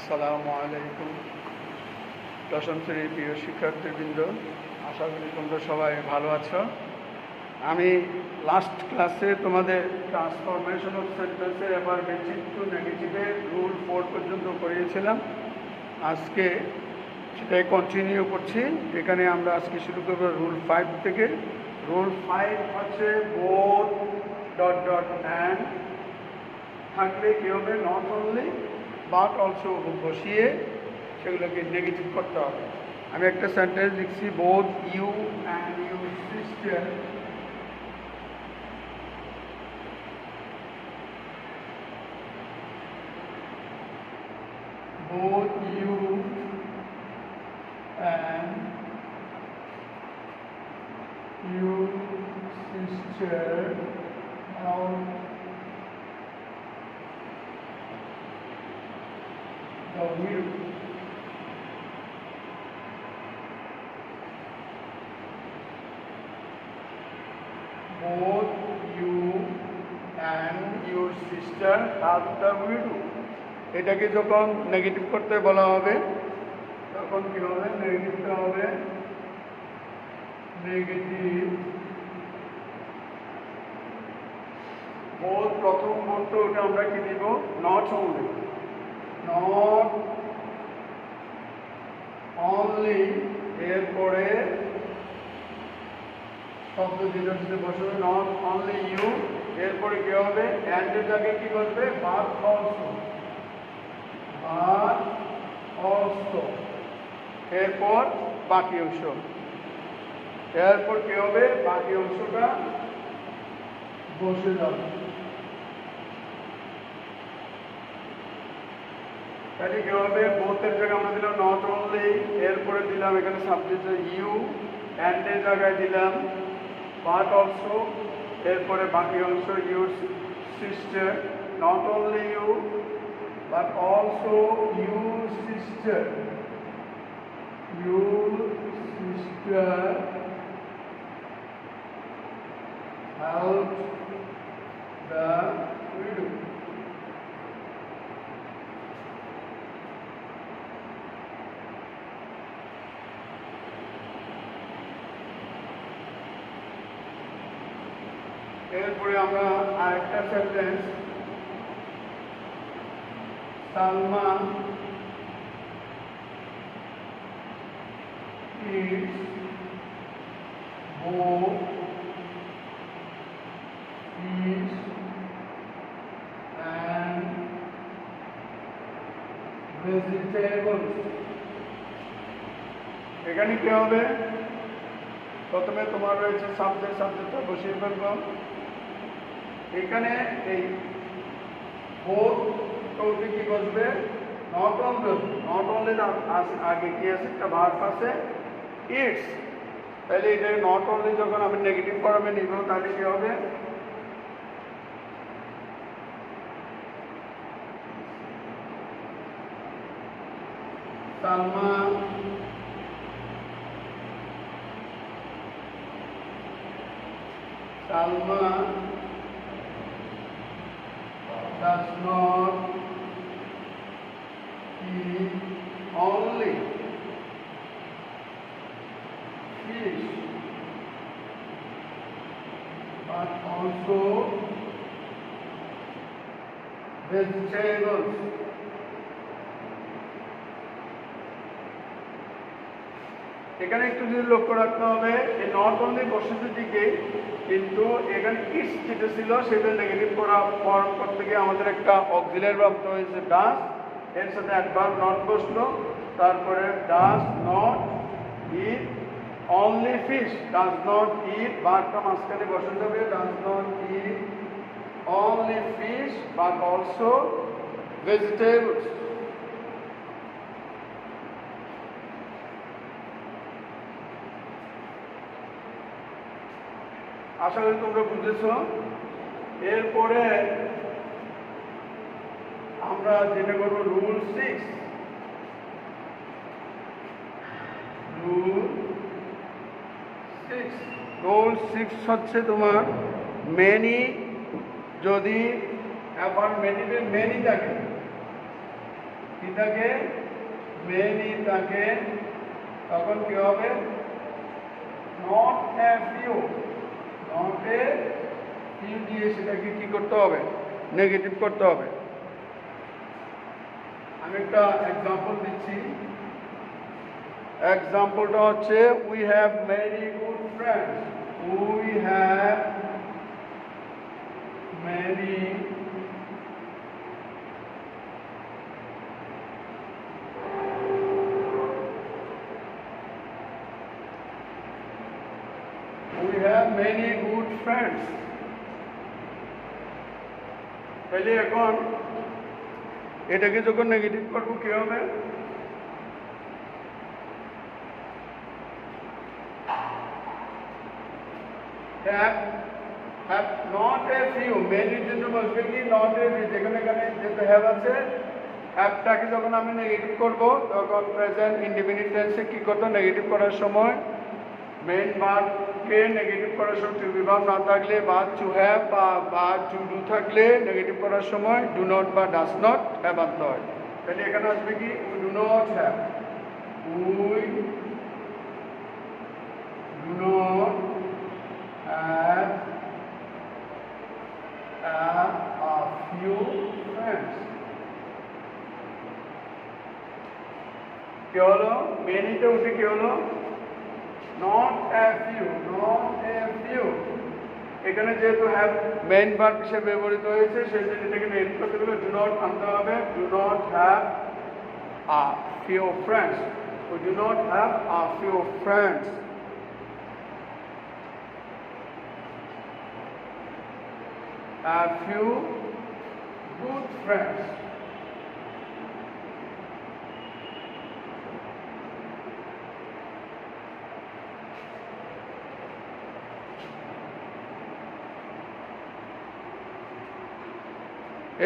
আসসালামু আলাইকুম। দশম শ্রেণীর প্রিয় শিক্ষার্থীবৃন্দ, আশা করি তোমরা সবাই ভালো আছো। আমি লাস্ট ক্লাসে তোমাদের ট্রান্সফরমেশন অফ সেন্টেন্সের এবার বেসিক টু নেগেটিভের রুল 4 পর্যন্ত করিয়েছিলাম। আজকে সেটাই কন্টিনিউ করছি। এখানে আমরা আজকে শুরু করবো রুল 5 থেকে। রুল 5 হচ্ছে বোথ ডট ডট অ্যান্ড থাকলে কী হবে, নট অনলি বাট অলসো বসিয়ে সেগুলোকে নেগেটিভ করতে হবে। আমি একটা সেন্টেন্স লিখছি, both you and your sister both you and your sister are the widow. Both you and your sister are the widow. এটাকে যখন নেগেটিভ করতে বলা হবে তখন কী হবে, নেগেটিভটা হবে নেগেটিভ বোথ। প্রথম বোধটা ওটা আমরা কি দিব, নট অনলি। নট অনলি এরপরে শব্দ যেটা বসবে নট অনলি ইউ, এরপরে কী হবে, অ্যান্ডের জায়গায় কী করবে, বাট অলসো। আর অলসো এরপর বাকি অংশ, এরপর কি হবে, বাকি অংশটা বসে যাবে। তাহলে কি হবে, বোথের জায়গায় আমরা দিলাম নট অনলি, এরপরে দিলাম এখানে সাবজেক্টে ইউ, অ্যান্ডের জায়গায় দিলাম বাট অলসো, এরপরে বাকি অংশ your sister, not only you but also your sister helped the widow. এরপরে আমরা আরেকটা sentence, Salma is both fish and vegetables. এখানে কি হবে, প্রথমে তোমার রয়েছে সাবজেক্টটা বসিয়ে ফেলব। এখানে এই বোথ কৌটি কি বসবে, নট অনলি। নট অনলি আগে কি আছে, একটা ভার্ব আছে ইটস। তাহলে এটা নট অনলি যখন আমি নেগেটিভ ফর্মে নিব তাহলে কি হবে, Salma does not eat only fish but also vegetables. এখানে একটু যদি লক্ষ্য রাখতে হবে, এই নট অনলি বসেছে দিকে, কিন্তু এখানে ইটস যেটা ছিল সেটা নেগেটিভ ফর্ম করতে গিয়ে আমাদের একটা অক্সিলারি ভার্ব হয়েছে ডাস, এর সাথে অ্যাডভার্ব নট বসলো, তারপরে does not eat only fish, does not eat ভার্বটা মাঝখানে বসে যাবে, does not eat only fish but also vegetables. আশা করি তোমরা বুঝেছ। এরপরে আমরা যেটা করবো রুল 6। রুল 6 হচ্ছে তোমার মেনি, যদি অ্যাফার্মেটিভে মেনি থাকে কি থাকে মেনি থাকে তখন কি হবে নট এ ফিউ দিয়ে সেটাকে কি করতে হবে নেগেটিভ করতে হবে আমি একটা এক্সাম্পল দিচ্ছি এক্সাম্পলটা হচ্ছে we have many good friends we have many many good friends তাহলে এখন এটাকে যখন নেগেটিভ করবো কি হবে have not a few many জন্য বলবে কি not a few যেখানে এখানে যেটা have আছে হ্যাভটাকে যখন আমি নেগেটিভ করব তখন প্রেজেন্ট ইনডিফিনিট টেন্সে কি করতে নেগেটিভ করার সময় মেইন ভার্বকে নেগেটিভ করার সময় টু বি ভার্ব না থাকলে বা টু হ্যাভ বা টু ডু থাকলে নেগেটিভ করার সময় ডু নট বা ডাজ নট হ্যাভ আনতে হয় তাহলে এখানে আসবে কি we do not have we do not have a few friends কি হলো মেনিতে উঠে কি হলো not a few এখানে যেহেতু হ্যাভ মেইন ভার্ব হিসেবে ব্যবহৃত হয়েছে সেই জন্য এটাকে নেগেটিভ করতে গেলে ডু নট আনতে হবে do not have a few friends we do not have a few friends a few good friends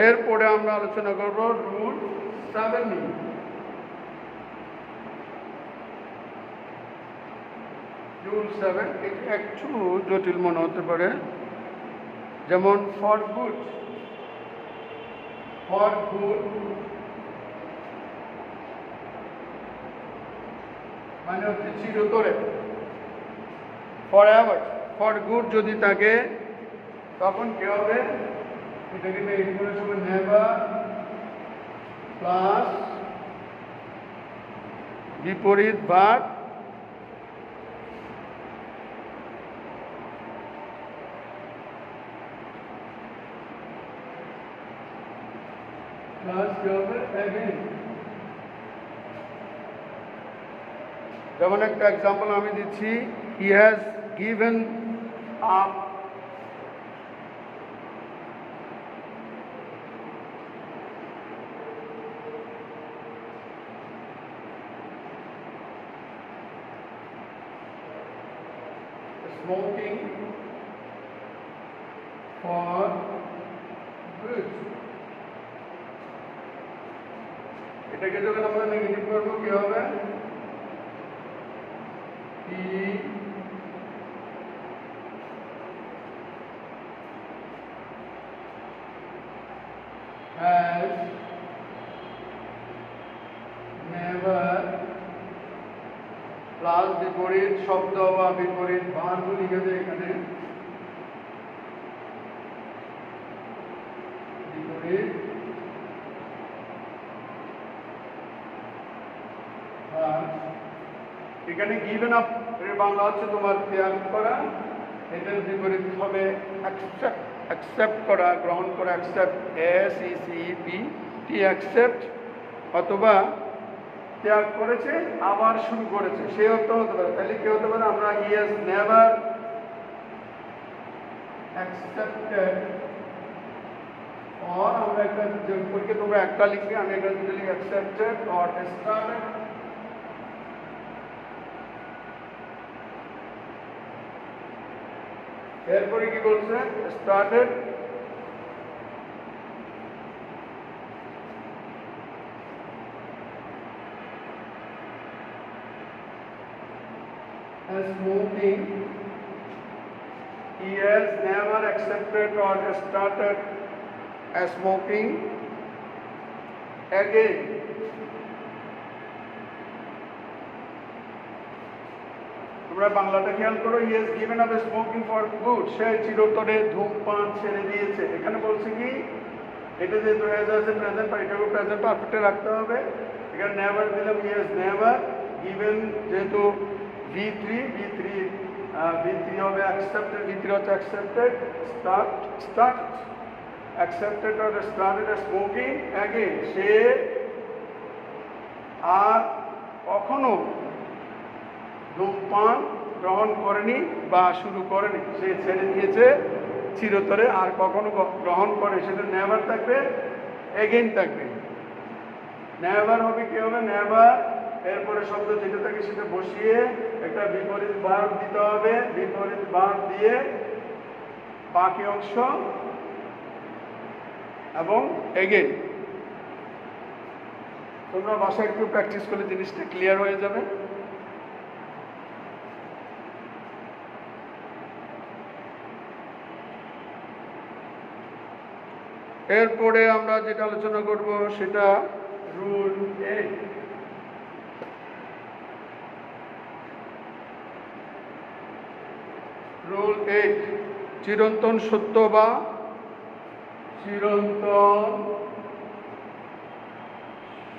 এরপরে আমরা আলোচনা করব রুল 7 নিয়ে রুল 7 এটা একটু জটিল মনে হতে পারে যেমন ফর গুড মানে হচ্ছে চিরতরে ফর এভার ফর গুড যদি থাকে তখন কি হবে এটাকে নেগেটিভ করার সময় নেভার প্লাস বিপরীত ভার্ব প্লাস কি হবে অ্যাগেইন যেমন একটা এক্সাম্পল আমি দিচ্ছি he has given up smoking for good এটাকে যখন আমরা নেগেটিভ করবো কি হবে he has never প্লাস বিপরীত শব্দ বা বিপরীত ভার্ব লিখেছে এখানে বিপরীত এখানে গিভেন আপ এর বাংলা হচ্ছে তোমার ত্যাগ করা এটার বিপরীত হবে অ্যাকসেপ্ট করা গ্রহণ করা অ্যাকসেপ্ট SECPT অ্যাকসেপ্ট অথবা ত্যাগ করেছে আবার শুরু করেছে সেই অর্থ হতে পারে তাহলে কি হতে পারে আমরা হি হ্যাজ নেভার অ্যাকসেপ্টেড और আমরা একটা যোগ করকে তোমরা একটা লিখবে আমি একটা দুটো লিখে অ্যাকসেপ্টেড অর স্টার্টেড এরপরে কি বলছে started smoking he has never accepted or started smoking again তোমরা বাংলাটা খেয়াল করো, he has given up smoking for good, সে চিরতরে ধূমপান ছেড়ে দিয়েছে। এখানে বলছে কি, এটা যেহেতু has আছে প্রেজেন্ট, এটাকে প্রেজেন্ট পারফেক্টে রাখতে হবে। এখানে নেভার দিলাম, he has never given, যেহেতু V3 হবে accepted, V3 হচ্ছে accepted, start accepted or started smoking again, সে আর কখনো ধূমপান গ্রহণ করেনি বা শুরু করেনি, সে ছেড়ে দিয়েছে চিরতরে, আর কখনো গ্রহণ করে, সেটা নেভার থাকবে, এগেইন থাকবে। নেভার হবে কি হবে, নেভার এরপরে শব্দ যেটা থাকে সেটা বসিয়ে একটা বিপরীত ভার্ব দিতে হবে, বিপরীত ভার্ব দিয়ে বাকি অংশ এবং এগেইন। তোমরা বাসায় একটু প্র্যাকটিস করলে জিনিসটা ক্লিয়ার হয়ে যাবে। এরপরে আমরা যেটা আলোচনা করব সেটা রুল 8। রুল 8, চিরন্তন সত্য বা চিরন্তন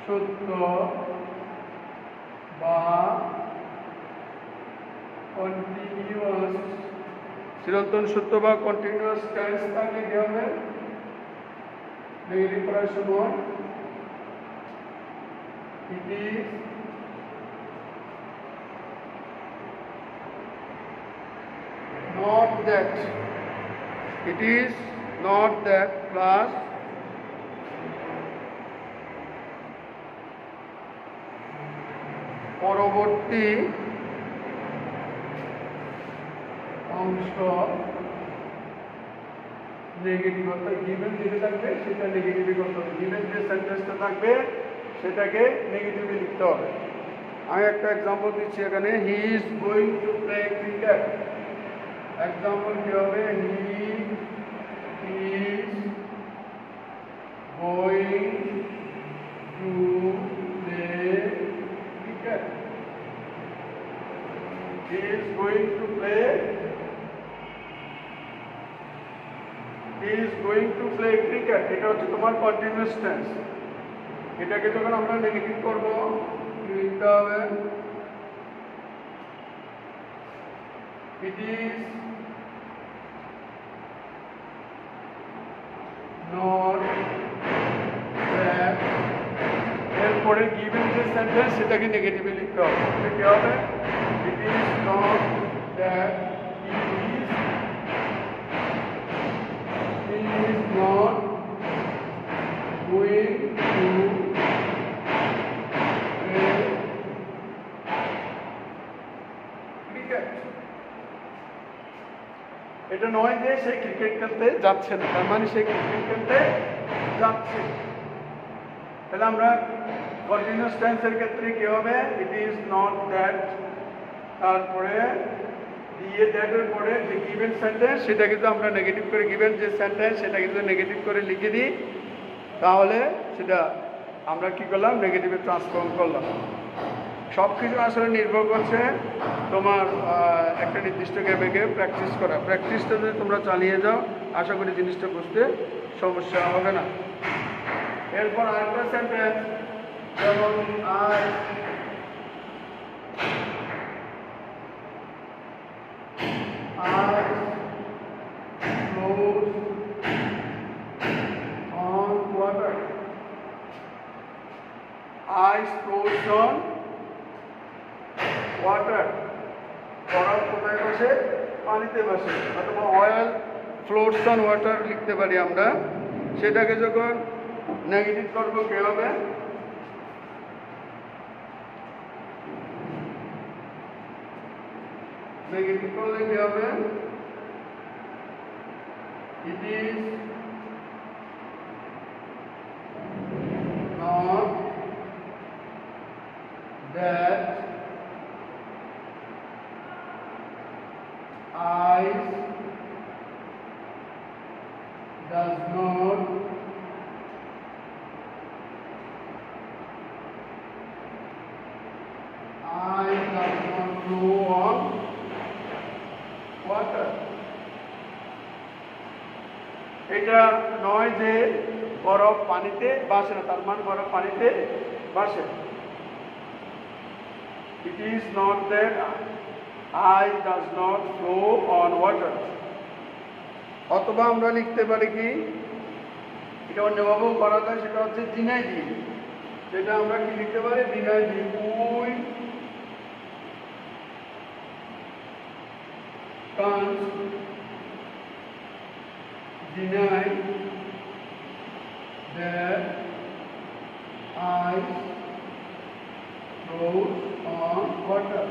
সত্য বা কন্টিনিউয়াস, চিরন্তন সত্য বা কন্টিনিউয়াস টেন্স থাকলে কি হবে, নেগেটিভ করার সময় it is not that, it is not that plus পরবর্তী অংশ নেগেটিভ, অর্থাৎ গিভেন যেটা থাকবে সেটা নেগেটিভই করতে হবে। গিভেন যে সেন্টেন্সটা থাকবে সেটাকে নেগেটিভে লিখতে হবে। আমি একটা এক্সাম্পল দিচ্ছি এখানে, he is going to play cricket. Example কি হবে, he is going to play cricket, he is going to play, he is going to play cricket, এটা হচ্ছে তোমার কন্টিনিউয়াস টেন্স। এটাকে যখন আমরা নেগেটিভ করব লিখতে হবে it is not that, এরপরে given যে সেন্টেন্স সেটাকে নেগেটিভে লিখতে হবে। এটা কি হবে, it is not that he is not going to play cricket, এটা নয় যে সে ক্রিকেট খেলতে যাচ্ছে না, তার মানে সে ক্রিকেট খেলতে যাচ্ছে। তাহলে আমরা কন্টিনিউয়াস টেন্সের ক্ষেত্রে কি হবে, ইট ইজ নট দ্যাট, তারপরে দিয়ে দ্যাটের পরে যে গিভেন সেন্টেন্স সেটা কিন্তু আমরা নেগেটিভ করে, গিভেন যে সেন্টেন্স সেটা কিন্তু নেগেটিভ করে লিখে দিই, তাহলে সেটা আমরা কি করলাম, নেগেটিভে ট্রান্সফর্ম করলাম। সব কিছু আসলে নির্ভর করছে তোমার একটা নির্দিষ্ট গেমে প্র্যাকটিস করা। প্র্যাকটিসটা যদি তোমরা চালিয়ে যাও আশা করি জিনিসটা বুঝতে সমস্যা হবে না। এরপর আরেকটা সেন্টেন্স, যেমন eyes closed on water, বরফ কোথায় বসে, পানিতে বসে, অথবা অয়েল ফ্লোটস অন ওয়াটার লিখতে পারি আমরা। সেটাকে যখন নেগেটিভ করবো কি হবে, নেগেটিভ করলে কি হবে, it is not that ice does not নয় যে বরফ পানিতে ভাসে না, তার মানে বরফ পানিতে ভাসে। It is not that ice does not flow on water. অথবা আমরা লিখতে পারি কি, এটা অন্যভাবেও করা যায়, সেটা হচ্ছে দিনাই দিয়ে, সেটা আমরা কি লিখতে পারি, দিনাই দিয়ে we can't deny that ice flows on water.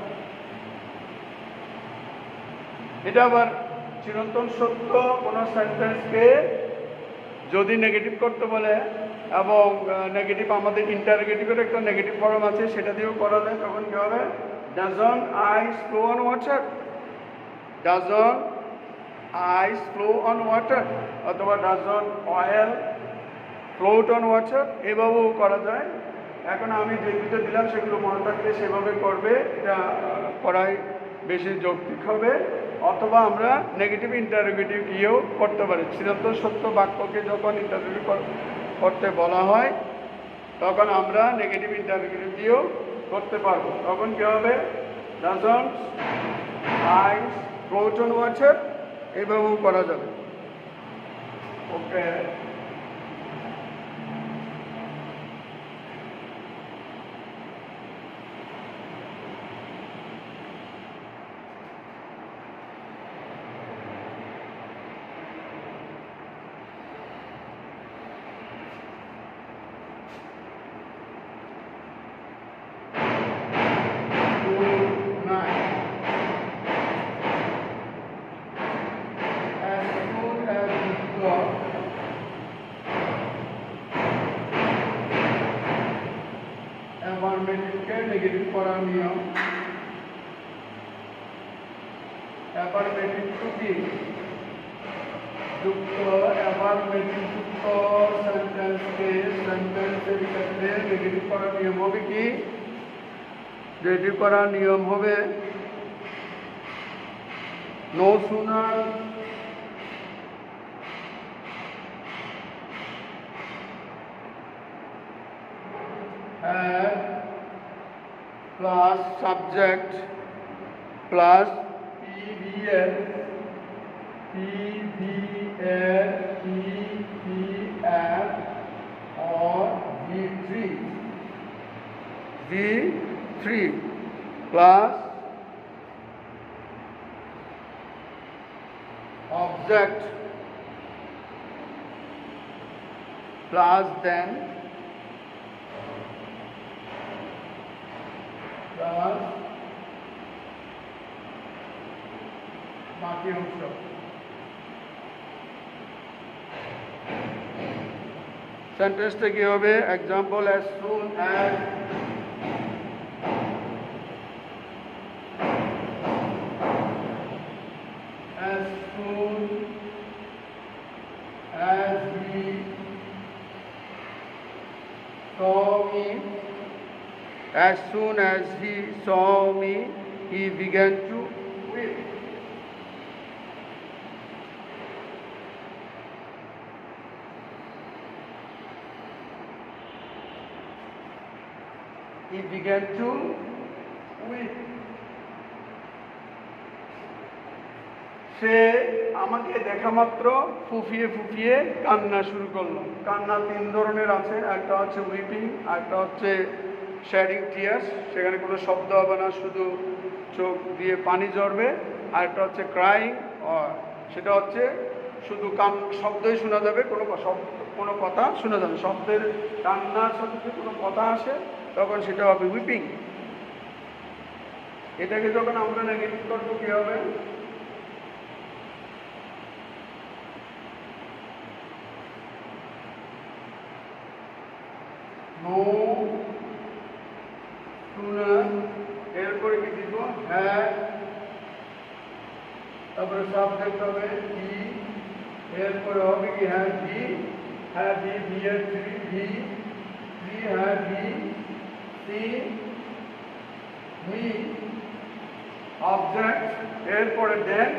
এটা আবার চিরন্তন সত্য কোনো সেন্টেন্সকে যদি নেগেটিভ করতে বলে, এবং নেগেটিভ আমাদের ইন্টারগেটিভের একটা নেগেটিভ ফর্ম আছে, সেটা দিয়েও করা যায়, তখন কি হবে, doesn't ice flow on water, doesn't ice flow on water, অথবা doesn't oil float on water, এভাবেও করা যায়। এখন আমি যে দুটো দিলাম সেগুলো মনে রাখলে সেভাবে করবে, এটা করাই বেশি যৌক্তিক হবে। অথবা আমরা নেগেটিভ ইন্টারোগেটিভ গিয়েও করতে পারি। চিরন্তন সত্য বাক্যকে যখন ইন্টারোগেটিভ করতে বলা হয় তখন আমরা নেগেটিভ ইন্টারোগেটিভ দিয়েও করতে পারবো। তখন কী হবে, doesn't ice float on water, এভাবেও করা যাবে। ওকে, অ্যাফার্মেটিভকে নেগেটিভ করার নিয়ম। অ্যাফার্মেটিভ টু কি যুক্ত, অ্যাফার্মেটিভ যুক্ত সেন্টেন্সকে সেন্টেন্সের ক্ষেত্রে নেগেটিভ করার নিয়ম হবে কি, নেগেটিভ করার নিয়ম হবে no sooner plus subject plus PVL, EPF or V3 plus object plus then plus বাকি অংশ। সেন্টেন্সটা কি হবে, example, as soon as he saw me, as soon as he saw me, he began to weep. He began to weep. সে আমাকে দেখা মাত্র ফুফিয়ে ফুফিয়ে কান্না শুরু করলো। কান্না তিন ধরনের আছে, একটা হচ্ছে উইপিং, একটা হচ্ছে শেডিং টিয়ার্স, সেখানে কোনো শব্দ হবে না, শুধু চোখ দিয়ে পানি ঝরবে। আর একটা হচ্ছে ক্রাইং, সেটা হচ্ছে শুধু শব্দই শোনা যাবে, কোনো কথা শোনা যাবে, শব্দের কান্নার সাথে যদি কোনো কথা আসে তখন সেটা হবে উইপিং। এটাকে যখন আমরা নেগেটিভ করবো কী হবে, নো সুনার, এরপরে কি দিব, হ্যাঁ, তারপরে সাবজেক্ট হবে হি, এরপরে হবে কি, হ্যাঁ ভি, হ্যাঁ ভি, ভি এর থ্রি, হ্যাঁ ভি, সি, মি, অবজেক্ট, এরপরে দেন,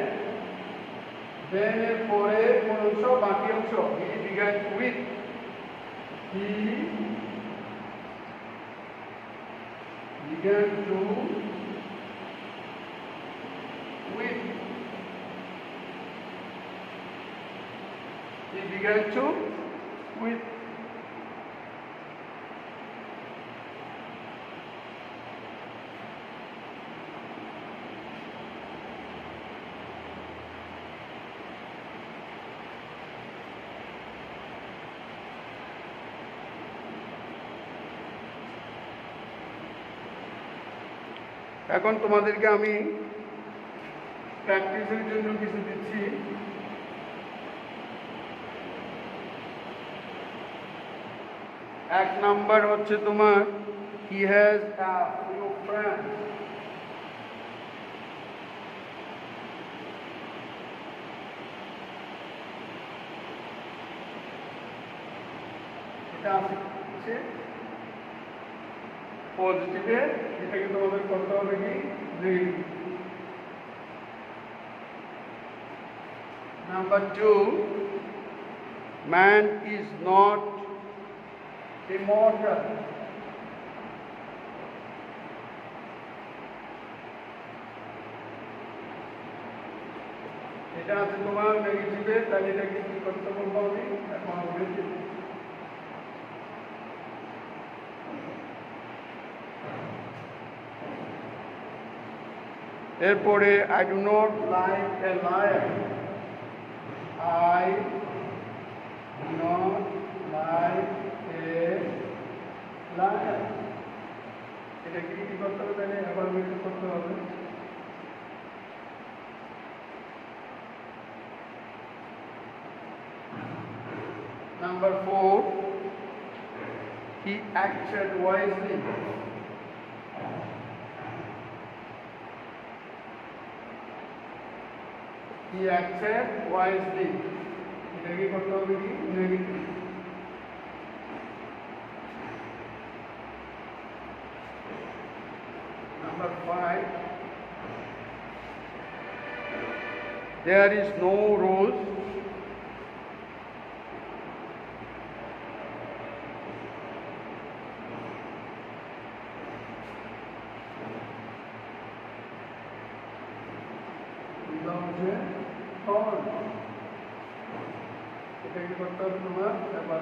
then এর পরে কোন অংশ বাকি অংশ he began with he began to with he began to with এখন তোমাদেরকে আমি প্র্যাকটিসের জন্য কিছু দিচ্ছি। এক নাম্বার হচ্ছে তোমার he has a few friends, এটা আছে পজিটিভে, এটাকে তোমাদের করতে হবে কি negative. Number 2, man is not immortal, এটা আছে তোমার নেগেটিভে, তাহলে এটাকে কি করতে বলবো আমি এখন বলছি। এরপরে I do not like a liar, I do not like a liar, এটা কি করতে হবে তাহলে আবার মেনটেন করতে হবে। Number 4, he acted wisely, he acted wisely, এটাকে করতে হবে কি negative. Number 5, there is no rose without a thorn, এটাকে করতে হবে তোমার ব্যাপার।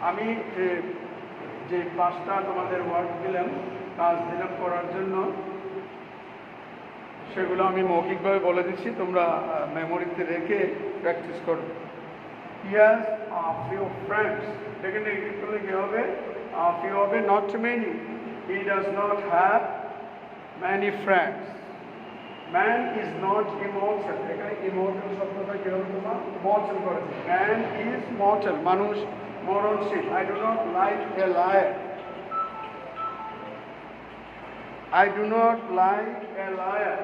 আমি যে 5টা তোমাদের ওয়ার্ড দিলাম, কাজ দিলাম করার জন্য, সেগুলো আমি মৌখিকভাবে বলে দিচ্ছি, তোমরা মেমোরিতে রেখে প্র্যাকটিস করো। He has a few friends, এখানে নেগেটিভ করলে কি হবে? A few হবে, not many. He does not have many friends. Man is not immortal, এখানে immortal শব্দটা কি হবে তোমার? mortal করেছে। Man is mortal, মানুষ মরণশীল। I do not like a liar, I do not like a liar,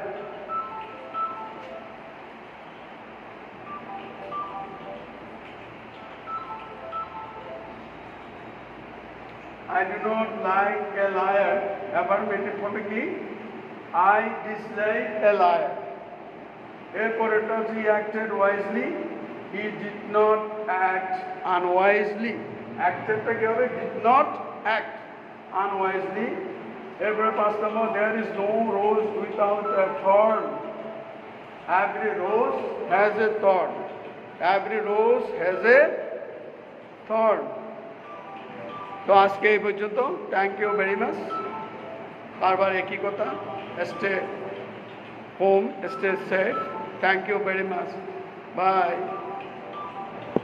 I do not like a liar, এবার maintain হবে কি I dislike a liar। এরপরেটা হচ্ছে he acted wisely, he did not act unwisely, actedটা কি হবে? did not act unwisely। এরপরে 5 নম্বর there is no rose without a thorn, every rose has a thorn, every rose has a thorn। তো আজকে এই পর্যন্ত, thank you very much. বারবার একই কথা, stay home, stay safe, thank you very much, by.